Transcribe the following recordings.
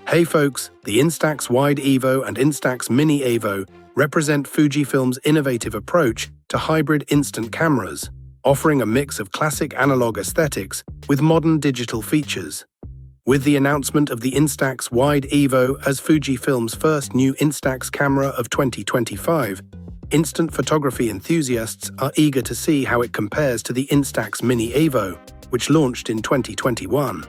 Hey folks, the Instax Wide Evo and Instax Mini Evo represent Fujifilm's innovative approach to hybrid instant cameras, offering a mix of classic analog aesthetics with modern digital features. With the announcement of the Instax Wide Evo as Fujifilm's first new Instax camera of 2025, instant photography enthusiasts are eager to see how it compares to the Instax Mini Evo, which launched in 2021.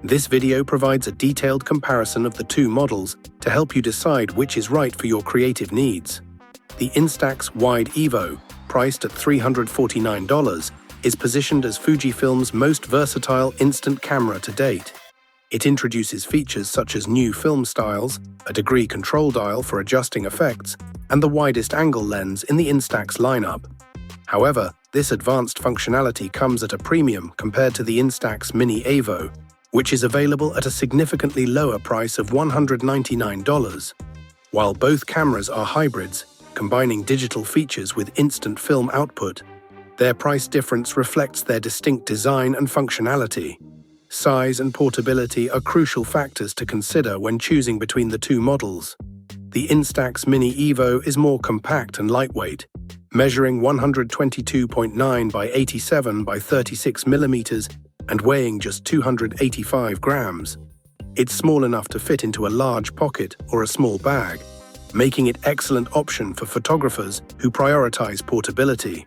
This video provides a detailed comparison of the two models to help you decide which is right for your creative needs. The Instax Wide Evo, priced at $349, is positioned as Fujifilm's most versatile instant camera to date. It introduces features such as new film styles, a degree control dial for adjusting effects, and the widest angle lens in the Instax lineup. However, this advanced functionality comes at a premium compared to the Instax Mini Evo, which is available at a significantly lower price of $199. While both cameras are hybrids, combining digital features with instant film output, their price difference reflects their distinct design and functionality. Size and portability are crucial factors to consider when choosing between the two models. The Instax Mini Evo is more compact and lightweight, measuring 122.9 by 87 by 36 millimeters and weighing just 285 grams. It's small enough to fit into a large pocket or a small bag, making it an excellent option for photographers who prioritize portability.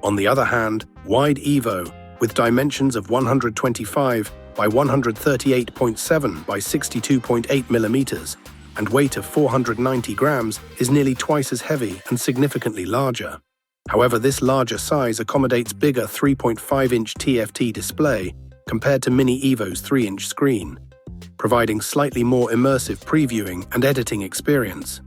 On the other hand, Wide Evo, with dimensions of 125 by 138.7 by 62.8 millimeters and weight of 490 grams, is nearly twice as heavy and significantly larger. However, this larger size accommodates bigger 3.5-inch TFT display compared to Mini Evo's 3-inch screen, providing slightly more immersive previewing and editing experience.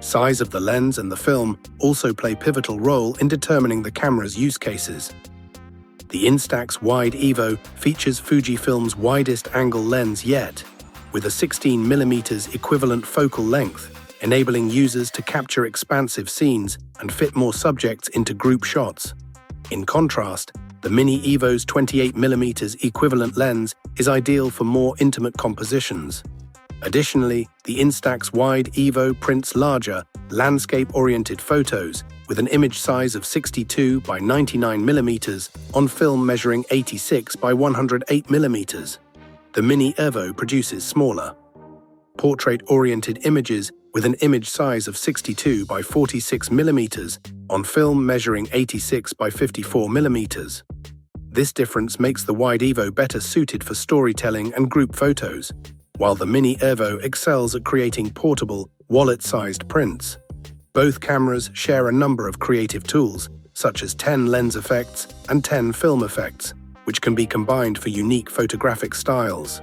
Size of the lens and the film also play a pivotal role in determining the camera's use cases. The Instax Wide Evo features Fujifilm's widest angle lens yet, with a 16mm equivalent focal length, enabling users to capture expansive scenes and fit more subjects into group shots. In contrast, the Mini Evo's 28mm equivalent lens is ideal for more intimate compositions. Additionally, the Instax Wide Evo prints larger, landscape-oriented photos with an image size of 62 by 99mm on film measuring 86 by 108mm. The Mini Evo produces smaller, portrait-oriented images with an image size of 62 by 46mm on film measuring 86 by 54mm. This difference makes the Wide Evo better suited for storytelling and group photos, while the Mini Evo excels at creating portable, wallet-sized prints. Both cameras share a number of creative tools, such as 10 lens effects and 10 film effects, which can be combined for unique photographic styles.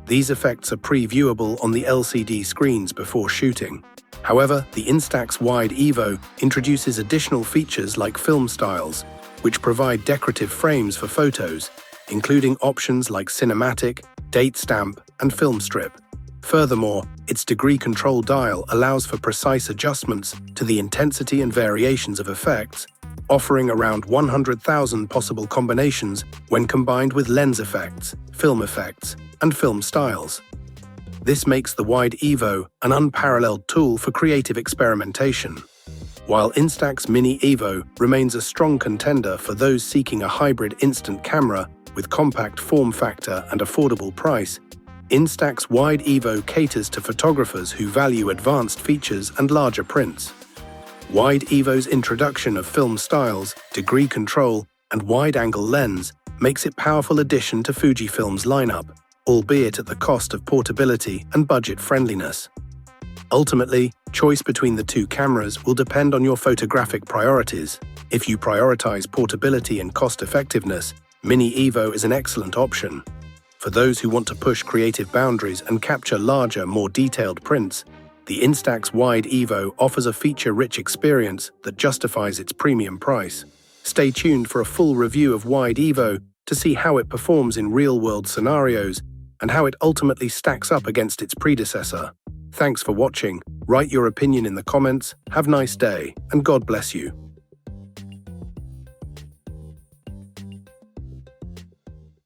These effects are pre-viewable on the LCD screens before shooting. However, the Instax Wide Evo introduces additional features like film styles, which provide decorative frames for photos, including options like cinematic, date stamp, and film strip. Furthermore, its degree control dial allows for precise adjustments to the intensity and variations of effects, offering around 100,000 possible combinations when combined with lens effects, and film styles. This makes the Wide Evo an unparalleled tool for creative experimentation. While Instax Mini Evo remains a strong contender for those seeking a hybrid instant camera with compact form factor and affordable price, Instax Wide Evo caters to photographers who value advanced features and larger prints. Wide Evo's introduction of film styles, degree control, and wide-angle lens makes it a powerful addition to Fujifilm's lineup, albeit at the cost of portability and budget friendliness. Ultimately, choice between the two cameras will depend on your photographic priorities. If you prioritize portability and cost-effectiveness, Mini Evo is an excellent option. For those who want to push creative boundaries and capture larger, more detailed prints, the Instax Wide Evo offers a feature-rich experience that justifies its premium price. Stay tuned for a full review of Wide Evo to see how it performs in real-world scenarios and how it ultimately stacks up against its predecessor. Thanks for watching. Write your opinion in the comments. Have a nice day, and God bless you.